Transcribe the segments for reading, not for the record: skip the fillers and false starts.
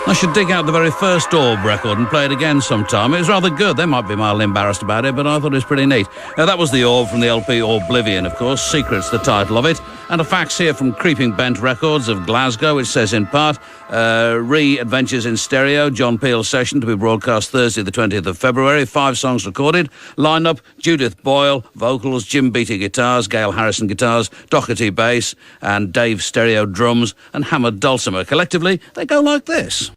I should dig out the very first Orb record and play it again sometime. It was rather good. They might be mildly embarrassed about it, but I thought it was pretty neat. That was the Orb from the LP Oblivion, of course. Secret's the title of it. And a fax here from Creeping Bent Records of Glasgow, which says in part, Re-Adventures in Stereo, John Peel session to be broadcast Thursday the 20th of February. 5 songs recorded. Line-up, Judith Boyle, vocals, Jim Beattie guitars, Gail Harrison guitars, Doherty bass, and Dave Stereo drums, and Hammered dulcimer. Collectively, they go like this.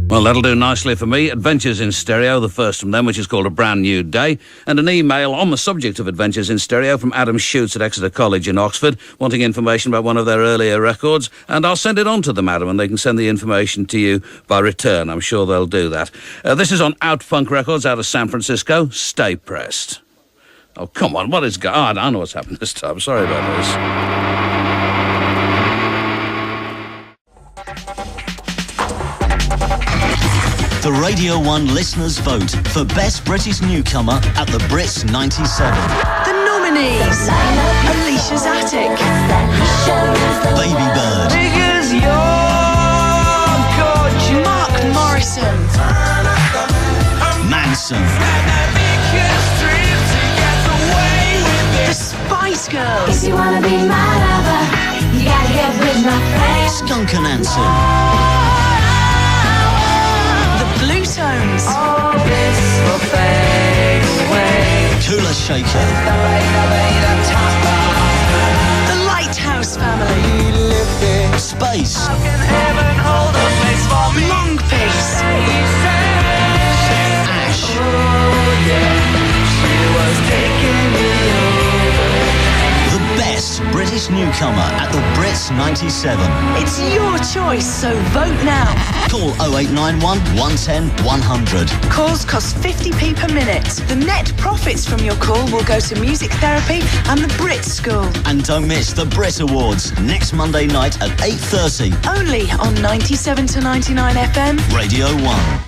Well, that'll do nicely for me. Adventures in Stereo, the first from them, which is called A Brand New Day. And an email on the subject of Adventures in Stereo from Adam Shoots at Exeter College in Oxford, wanting information about one of their earlier records. And I'll send it on to them, Adam, and they can send the information to you by return. I'm sure they'll do that. This is on Outfunk Records out of San Francisco. Stay pressed. Oh, come on, what is going on? I know what's happened this time. Sorry about this. The Radio 1 listeners' vote for Best British Newcomer at the Brits 97. The nominees: Alicia's Attic, Baby Bird, Because You're Gorgeous, Mark Morrison, Manson, The Spice Girls, If you wanna be my lover, you gotta get with my friends. Skunk Anansie, The Blue Tones, All this will fade away. Kula Shaker, The Lighthouse Family, Space, Long Piece, the best British newcomer at the Brits 97. It's your choice, so vote now. Call 0891 110 100. Calls cost 50p per minute. The net profits from your call will go to music therapy and the Brit School. And don't miss the Brit Awards next Monday night at 8:30. Only on 97 to 99 FM. Radio 1.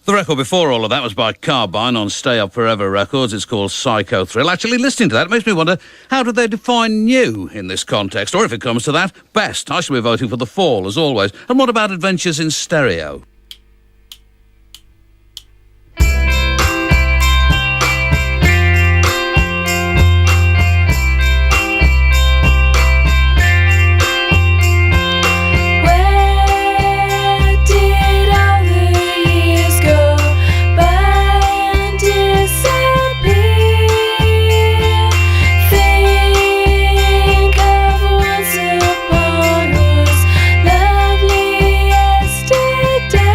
The record before all of that was by Carbine on Stay Up Forever Records. It's called Psycho Thrill. Actually, listening to that makes me wonder, how do they define new in this context? Or if it comes to that, best. I shall be voting for The Fall, as always. And what about Adventures in Stereo? Lovely yesterday.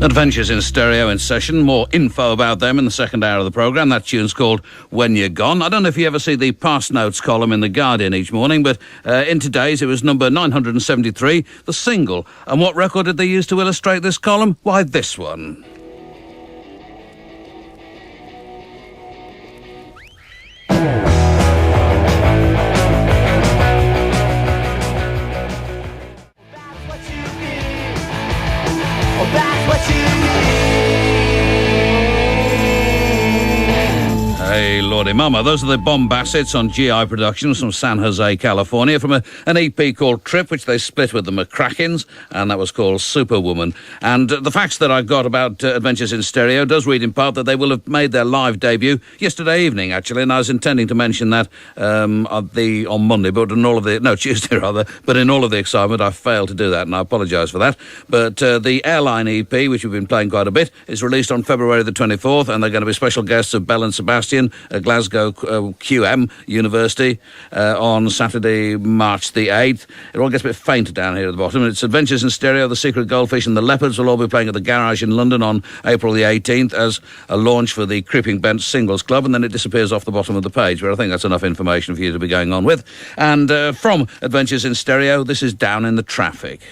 Adventures in Stereo in session. More info about them in the second hour of the programme. That tune's called When You're Gone. I don't know if you ever see the past notes column in The Guardian each morning, but in today's it was number 973, the single. And what record did they use to illustrate this column? Why, this one. Hey, Lordy Mama. Those are the Bombassets on GI Productions from San Jose, California, from an EP called Trip, which they split with the McCrackens, and that was called Superwoman. And the facts that I got about Adventures in Stereo does read in part that they will have made their live debut yesterday evening, actually, and I was intending to mention that on Monday, but in all of the... Tuesday, rather, but in all of the excitement, I failed to do that, and I apologise for that. But the Airline EP, which we've been playing quite a bit, is released on February the 24th, and they're going to be special guests of Bell and Sebastian at Glasgow QM University on Saturday, March the 8th. It all gets a bit faint down here at the bottom. It's Adventures in Stereo, The Secret Goldfish and the Leopards will all be playing at the Garage in London on April the 18th as a launch for the Creeping Bent Singles Club, and then it disappears off the bottom of the page, where I think that's enough information for you to be going on with. And from Adventures in Stereo, this is Down in the Traffic.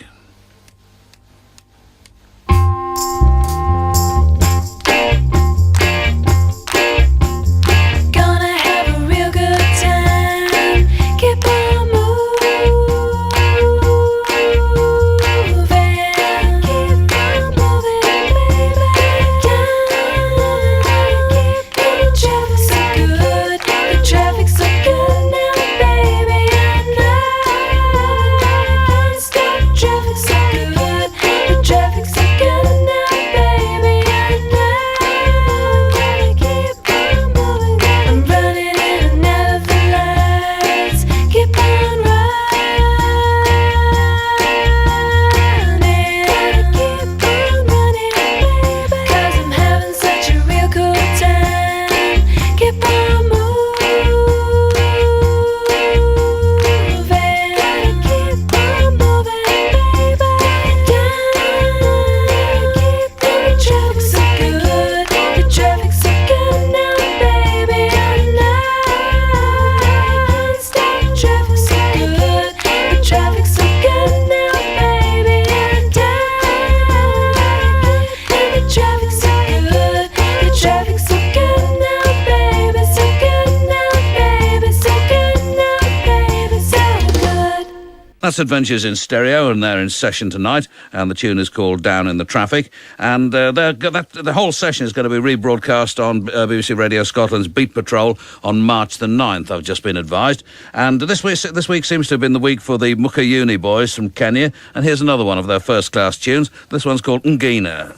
That's Adventures in Stereo, and they're in session tonight, and the tune is called Down in the Traffic. And the whole session is going to be rebroadcast on BBC Radio Scotland's Beat Patrol on March the 9th, I've just been advised. And this week seems to have been the week for the Muka Uni boys from Kenya, and here's another one of their first-class tunes. This one's called Ngina.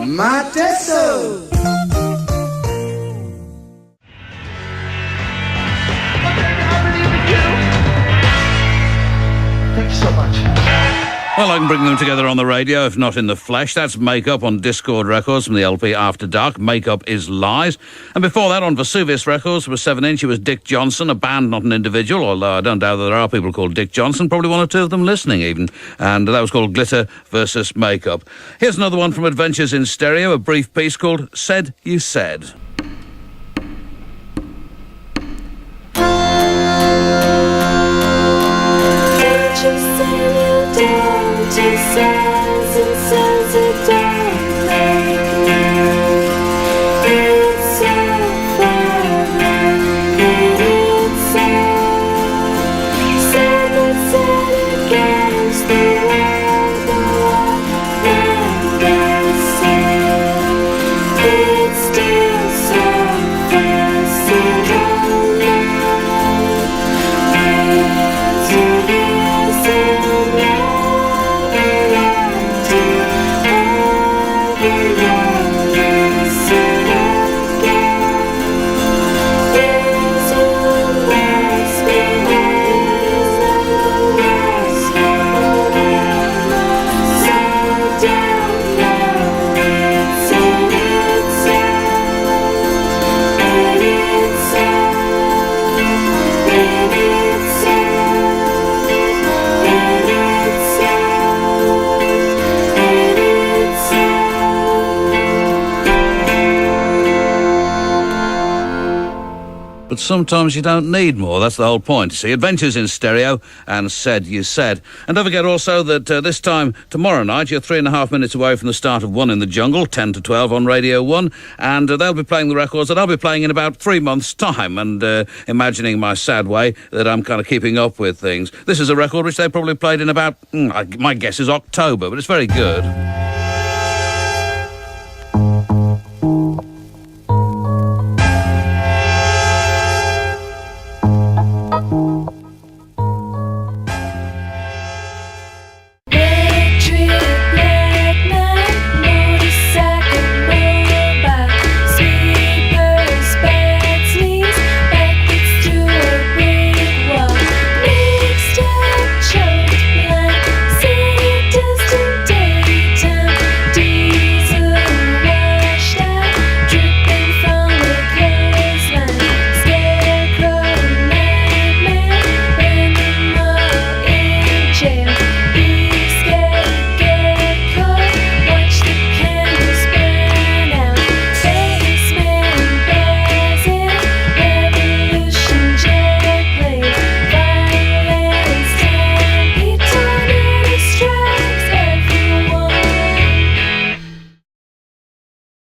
Mateso. Thank you so much. Well, I can bring them together on the radio, if not in the flesh. That's Makeup on Discord Records from the LP After Dark. Makeup is Lies. And before that, on Vesuvius Records, was 7-inch, it was Dick Johnson, a band, not an individual, although I don't doubt that there are people called Dick Johnson, probably one or two of them listening even. And that was called Glitter versus Makeup. Here's another one from Adventures in Stereo, a brief piece called Said You Said. Yeah. but sometimes you don't need more. That's the whole point. See, Adventures in Stereo and Said You Said. And don't forget also that this time tomorrow night, you're 3.5 minutes away from the start of One in the Jungle, 10 to 12 on Radio 1, and they'll be playing the records that I'll be playing in about 3 months' time, and imagining my sad way that I'm kind of keeping up with things. This is a record which they probably played in about, my guess is October, but it's very good.